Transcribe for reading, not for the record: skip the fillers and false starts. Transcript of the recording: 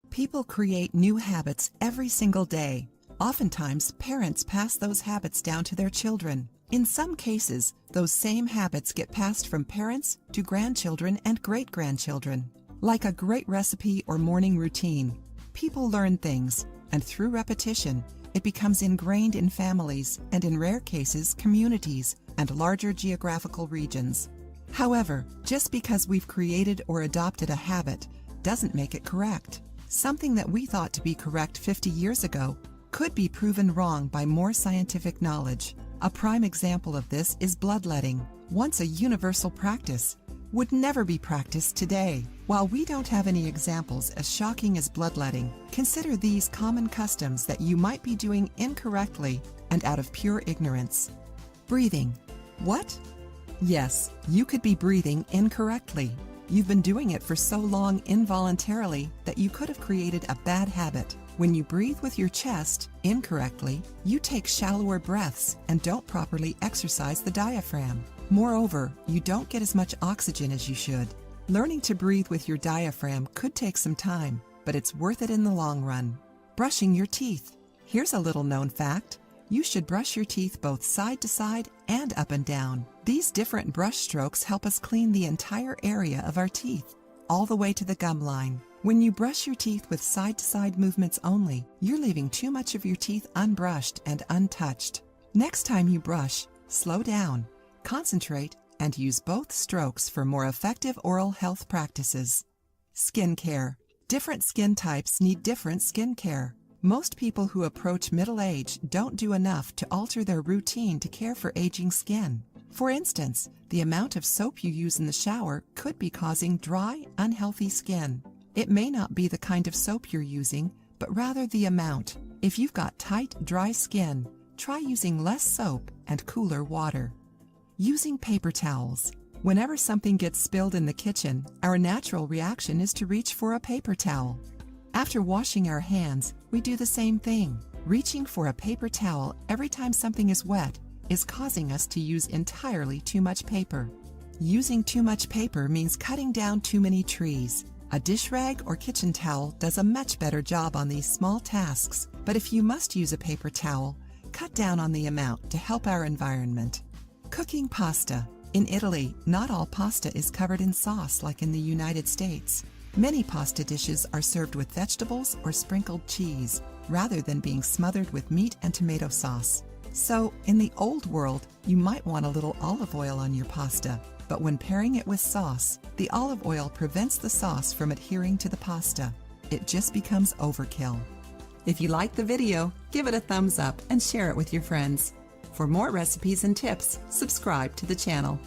People create new habits every single day. Oftentimes, parents pass those habits down to their children. In some cases, those same habits get passed from parents to grandchildren and great-grandchildren. Like a great recipe or morning routine, people learn things, and through repetition, it becomes ingrained in families and, in rare cases, communities and larger geographical regions. However, just because we've created or adopted a habit doesn't make it correct. Something that we thought to be correct 50 years ago could be proven wrong by more scientific knowledge. A prime example of this is bloodletting. Once a universal practice, would never be practiced today. While we don't have any examples as shocking as bloodletting, consider these common customs that you might be doing incorrectly and out of pure ignorance. Breathing. What? Yes, you could be breathing incorrectly. You've been doing it for so long involuntarily that you could have created a bad habit. When you breathe with your chest incorrectly, you take shallower breaths and don't properly exercise the diaphragm. Moreover, you don't get as much oxygen as you should. Learning to breathe with your diaphragm could take some time, but it's worth it in the long run. Brushing your teeth. Here's a little known fact. You should brush your teeth both side to side and up and down. These different brush strokes help us clean the entire area of our teeth, all the way to the gum line. When you brush your teeth with side-to-side movements only, you're leaving too much of your teeth unbrushed and untouched. Next time you brush, slow down, concentrate, and use both strokes for more effective oral health practices. Skin care. Different skin types need different skin care. Most people who approach middle age don't do enough to alter their routine to care for aging skin. For instance, the amount of soap you use in the shower could be causing dry, unhealthy skin. It may not be the kind of soap you're using, but rather the amount. If you've got tight, dry skin, try using less soap and cooler water. Using paper towels. Whenever something gets spilled in the kitchen, our natural reaction is to reach for a paper towel. After washing our hands, we do the same thing. Reaching for a paper towel every time something is wet is causing us to use entirely too much paper. Using too much paper means cutting down too many trees. A dish rag or kitchen towel does a much better job on these small tasks, but if you must use a paper towel, cut down on the amount to help our environment. Cooking pasta. In Italy, not all pasta is covered in sauce like in the United States. Many pasta dishes are served with vegetables or sprinkled cheese, rather than being smothered with meat and tomato sauce. So, in the old world, you might want a little olive oil on your pasta, but when pairing it with sauce, the olive oil prevents the sauce from adhering to the pasta. It just becomes overkill. If you liked the video, give it a thumbs up and share it with your friends. For more recipes and tips, subscribe to the channel.